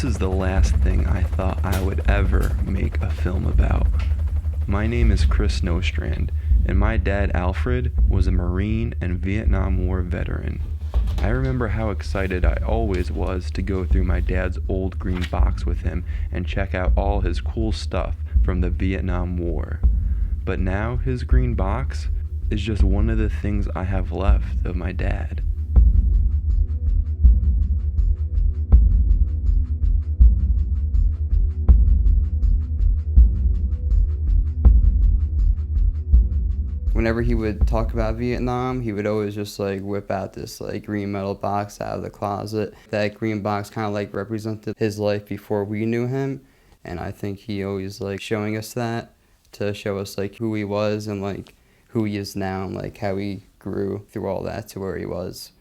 This is the last thing I thought I would ever make a film about. My name is Chris Nostrand, and my dad Alfred was a Marine and Vietnam War veteran. I remember how excited I always was to go through my dad's old green box with him and check out all his cool stuff from the Vietnam War. But now his green box is just one of the things I have left of my dad. Whenever he would talk about Vietnam, he would always just whip out this green metal box out of the closet. That green box kind of represented his life before we knew him, and I think he always showing us that to show us who he was and who he is now and how he grew through all that to where he was.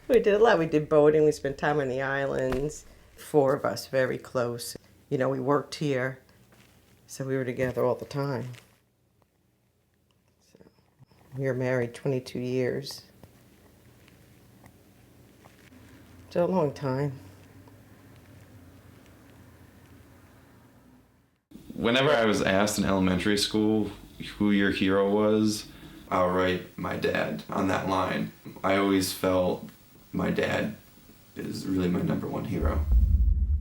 We did a lot. We did boating. We spent time on the islands. 4 of us, very close. We worked here, so we were together all the time. We were married 22 years. It's a long time. Whenever I was asked in elementary school who your hero was, I'll write my dad on that line. I always felt my dad is really my number one hero.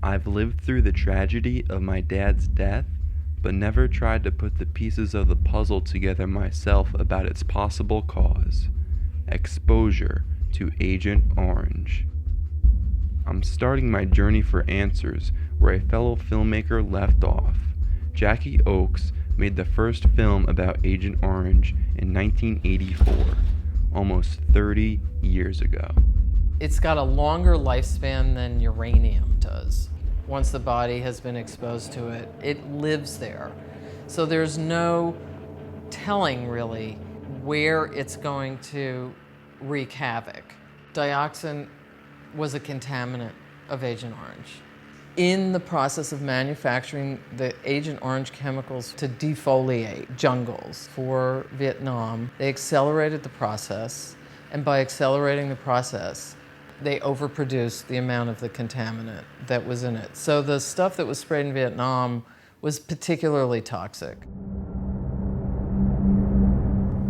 I've lived through the tragedy of my dad's death, but never tried to put the pieces of the puzzle together myself about its possible cause: exposure to Agent Orange. I'm starting my journey for answers where a fellow filmmaker left off. Jackie Oakes made the first film about Agent Orange in 1984, almost 30 years ago. It's got a longer lifespan than uranium does. Once the body has been exposed to it, it lives there. So there's no telling really where it's going to wreak havoc. Dioxin was a contaminant of Agent Orange. In the process of manufacturing the Agent Orange chemicals to defoliate jungles for Vietnam, they accelerated the process, and by accelerating the process, they overproduced the amount of the contaminant that was in it. So the stuff that was sprayed in Vietnam was particularly toxic.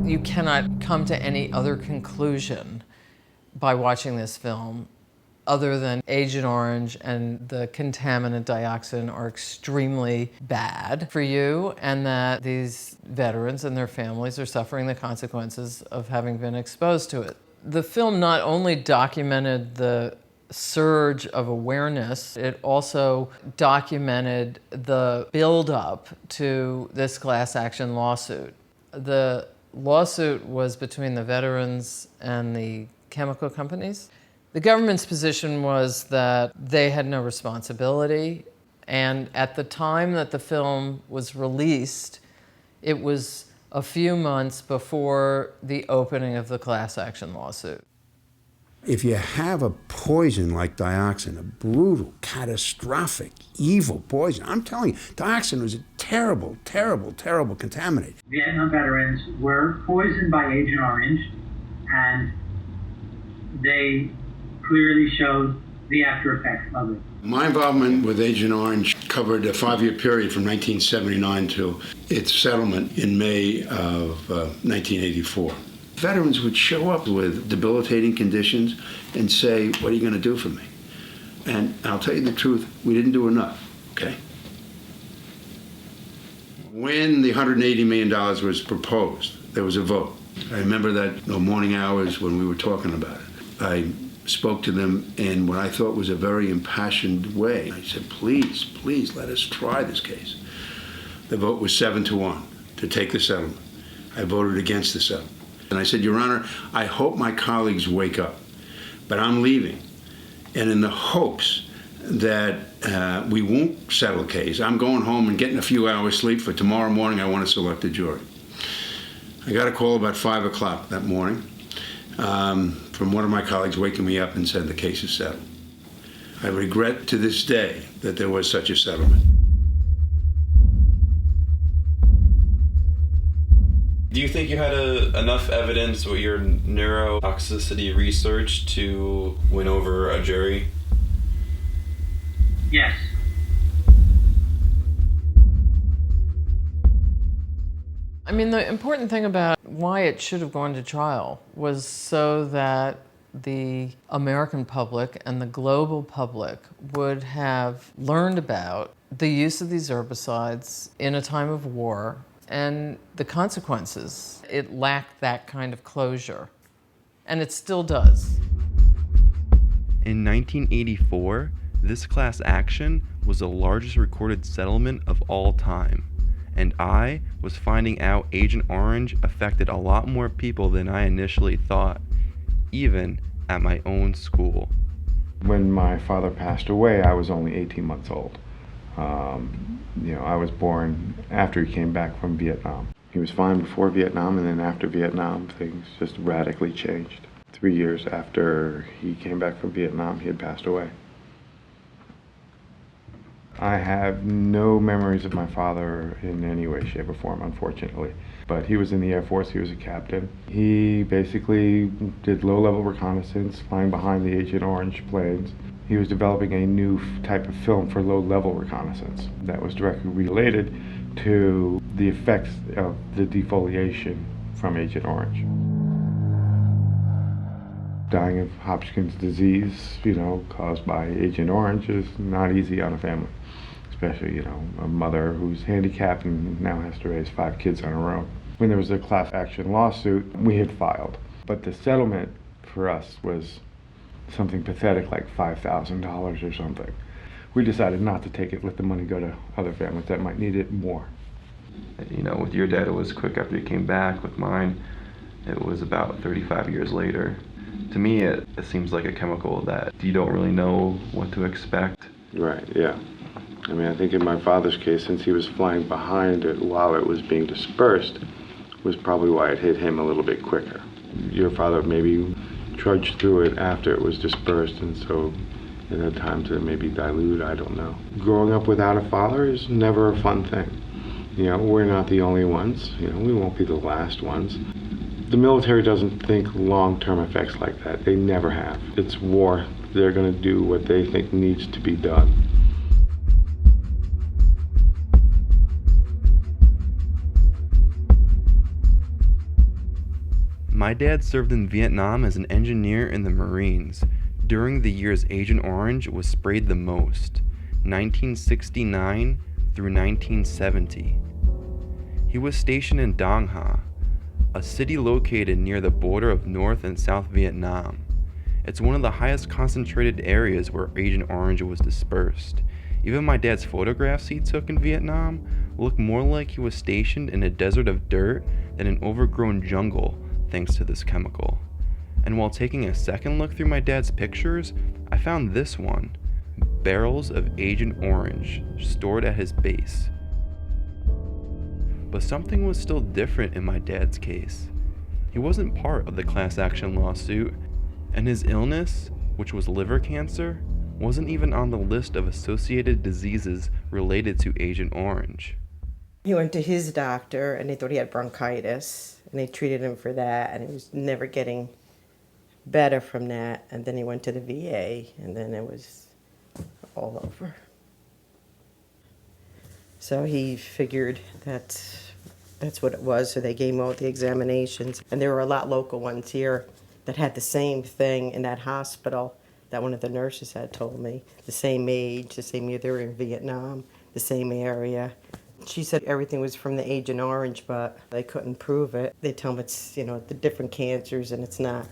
You cannot come to any other conclusion by watching this film other than Agent Orange and the contaminant dioxin are extremely bad for you, and that these veterans and their families are suffering the consequences of having been exposed to it. The film not only documented the surge of awareness, it also documented the build-up to this class action lawsuit. The lawsuit was between the veterans and the chemical companies. The government's position was that they had no responsibility, and at the time that the film was released, it was a few months before the opening of the class action lawsuit. If you have a poison like dioxin, a brutal, catastrophic, evil poison, I'm telling you, dioxin was a terrible, terrible, terrible contaminant. Vietnam veterans were poisoned by Agent Orange, and they clearly showed the after effects of it. My involvement with Agent Orange covered a 5-year period from 1979 to its settlement in May of 1984. Veterans would show up with debilitating conditions and say, "What are you going to do for me?" And I'll tell you the truth, we didn't do enough, okay? When the $180 million was proposed, there was a vote. I remember that morning hours when we were talking about it. I spoke to them in what I thought was a very impassioned way. I said, please, please let us try this case. The vote was 7-1 to take the settlement. I voted against the settlement. And I said, Your Honor, I hope my colleagues wake up, but I'm leaving. And in the hopes that we won't settle a case, I'm going home and getting a few hours sleep for tomorrow morning. I want to select a jury. I got a call about 5 o'clock that morning from one of my colleagues waking me up and said the case is settled. I regret to this day that there was such a settlement. Do you think you had enough evidence with your neurotoxicity research to win over a jury? Yes, I mean, the important thing about why it should have gone to trial was so that the American public and the global public would have learned about the use of these herbicides in a time of war and the consequences. It lacked that kind of closure, and it still does. In 1984, this class action was the largest recorded settlement of all time, and I was finding out Agent Orange affected a lot more people than I initially thought, even at my own school. When my father passed away, I was only 18 months old. I was born after he came back from Vietnam. He was fine before Vietnam, and then after Vietnam, things just radically changed. 3 years after he came back from Vietnam, he had passed away. I have no memories of my father in any way, shape, or form, unfortunately. But he was in the Air Force, he was a captain. He basically did low-level reconnaissance, flying behind the Agent Orange planes. He was developing a new type of film for low-level reconnaissance that was directly related to the effects of the defoliation from Agent Orange. Dying of Hopkins disease, caused by Agent Orange is not easy on a family. Especially, a mother who's handicapped and now has to raise 5 kids on her own. When there was a class action lawsuit, we had filed. But the settlement for us was something pathetic like $5,000 or something. We decided not to take it, let the money go to other families that might need it more. With your dad, it was quick after he came back. With mine, it was about 35 years later. To me, it seems like a chemical that you don't really know what to expect. Right, yeah. I think in my father's case, since he was flying behind it while it was being dispersed, was probably why it hit him a little bit quicker. Your father maybe trudged through it after it was dispersed, and so it had time to maybe dilute, I don't know. Growing up without a father is never a fun thing. We're not the only ones. We won't be the last ones. The military doesn't think long-term effects like that. They never have. It's war. They're going to do what they think needs to be done. My dad served in Vietnam as an engineer in the Marines during the years Agent Orange was sprayed the most, 1969 through 1970. He was stationed in Dong Ha, a city located near the border of North and South Vietnam. It's one of the highest concentrated areas where Agent Orange was dispersed. Even my dad's photographs he took in Vietnam look more like he was stationed in a desert of dirt than an overgrown jungle, thanks to this chemical. And while taking a second look through my dad's pictures, I found this one, barrels of Agent Orange stored at his base. But something was still different in my dad's case. He wasn't part of the class action lawsuit, and his illness, which was liver cancer, wasn't even on the list of associated diseases related to Agent Orange. He went to his doctor and they thought he had bronchitis and they treated him for that and he was never getting better from that. And then he went to the VA and then it was all over. So he figured that's what it was. So they gave him all the examinations. And there were a lot local ones here that had the same thing in that hospital that one of the nurses had told me. The same age, the same year they were in Vietnam, the same area. She said everything was from the Agent Orange, but they couldn't prove it. They tell them it's, the different cancers and it's not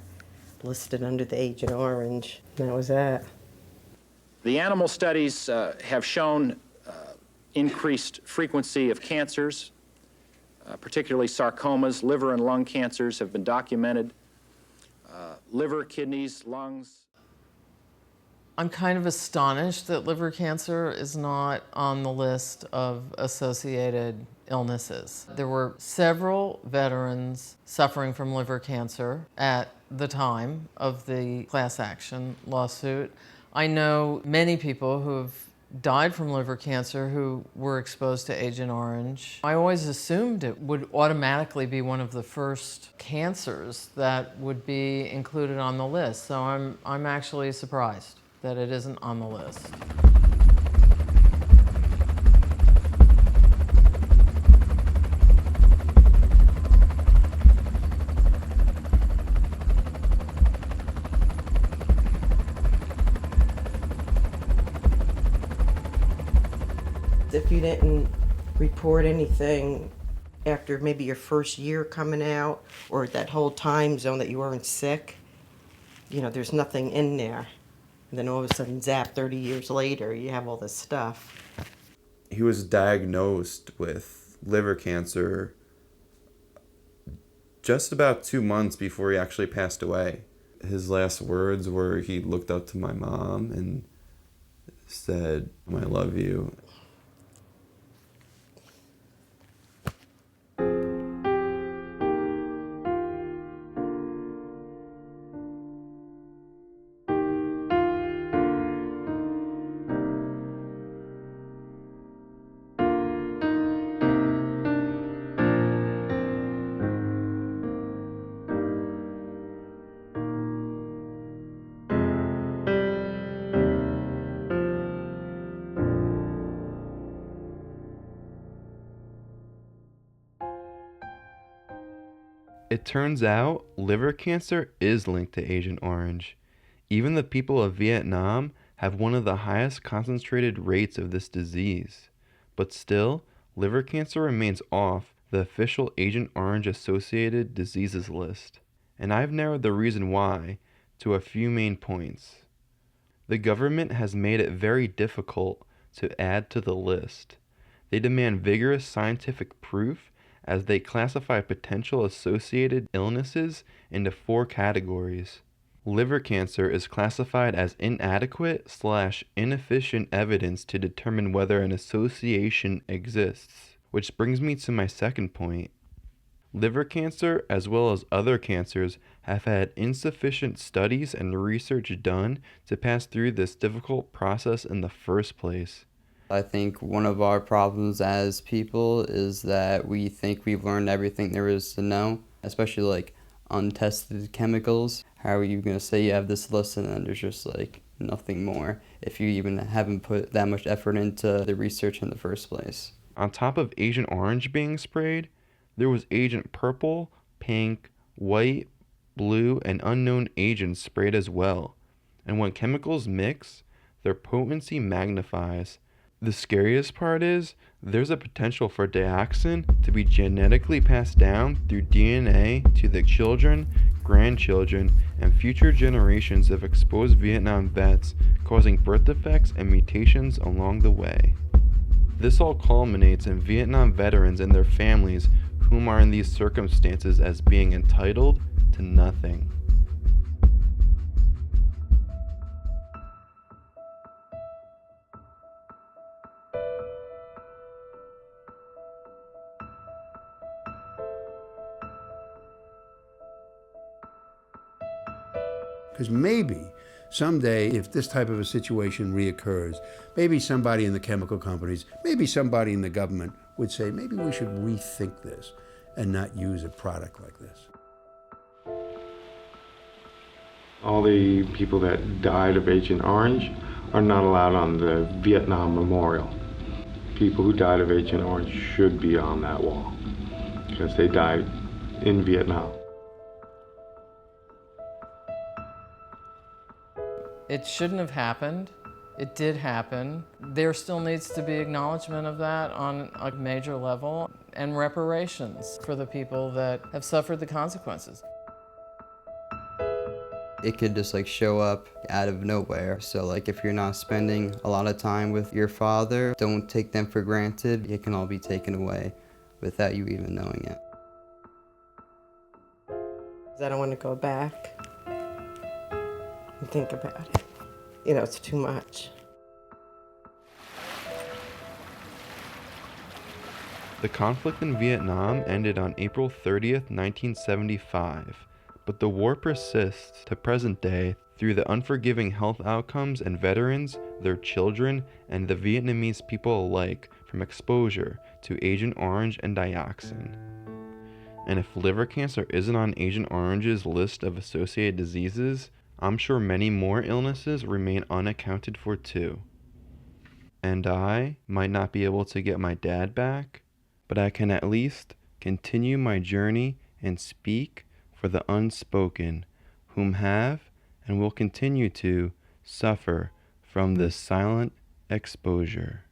listed under the Agent Orange. And that was that. The animal studies have shown increased frequency of cancers, particularly sarcomas. Liver and lung cancers have been documented. Liver, kidneys, lungs. I'm kind of astonished that liver cancer is not on the list of associated illnesses. There were several veterans suffering from liver cancer at the time of the class action lawsuit. I know many people who have died from liver cancer who were exposed to Agent Orange. I always assumed it would automatically be one of the first cancers that would be included on the list, so I'm actually surprised that it isn't on the list. you didn't report anything after maybe your first year coming out, or that whole time zone that you weren't sick, there's nothing in there. And then all of a sudden, zap, 30 years later, you have all this stuff. He was diagnosed with liver cancer just about 2 months before he actually passed away. His last words were he looked up to my mom and said, "I love you." It turns out liver cancer is linked to Agent Orange. Even the people of Vietnam have one of the highest concentrated rates of this disease. But still, liver cancer remains off the official Agent Orange associated diseases list. And I've narrowed the reason why to a few main points. The government has made it very difficult to add to the list. They demand vigorous scientific proof as they classify potential associated illnesses into 4 categories. Liver cancer is classified as inadequate/inefficient evidence to determine whether an association exists. Which brings me to my second point. Liver cancer, as well as other cancers, have had insufficient studies and research done to pass through this difficult process in the first place. I think one of our problems as people is that we think we've learned everything there is to know, especially like untested chemicals. How are you going to say you have this list and then there's just like nothing more if you even haven't put that much effort into the research in the first place? On top of Agent Orange being sprayed, there was Agent Purple, Pink, White, Blue, and unknown agents sprayed as well. And when chemicals mix, their potency magnifies. The scariest part is, there's a potential for dioxin to be genetically passed down through DNA to the children, grandchildren, and future generations of exposed Vietnam vets, causing birth defects and mutations along the way. This all culminates in Vietnam veterans and their families whom are in these circumstances as being entitled to nothing. Because maybe someday, if this type of a situation reoccurs, maybe somebody in the chemical companies, maybe somebody in the government would say, maybe we should rethink this and not use a product like this. All the people that died of Agent Orange are not allowed on the Vietnam Memorial. People who died of Agent Orange should be on that wall because they died in Vietnam. It shouldn't have happened. It did happen. There still needs to be acknowledgement of that on a major level and reparations for the people that have suffered the consequences. It could just like show up out of nowhere. So like if you're not spending a lot of time with your father, don't take them for granted. It can all be taken away without you even knowing it. I don't want to go back and think about it. It's too much. The conflict in Vietnam ended on April 30th, 1975, but the war persists to present day through the unforgiving health outcomes and veterans, their children, and the Vietnamese people alike from exposure to Agent Orange and dioxin. And if liver cancer isn't on Agent Orange's list of associated diseases, I'm sure many more illnesses remain unaccounted for too. And I might not be able to get my dad back, but I can at least continue my journey and speak for the unspoken, whom have and will continue to suffer from this silent exposure.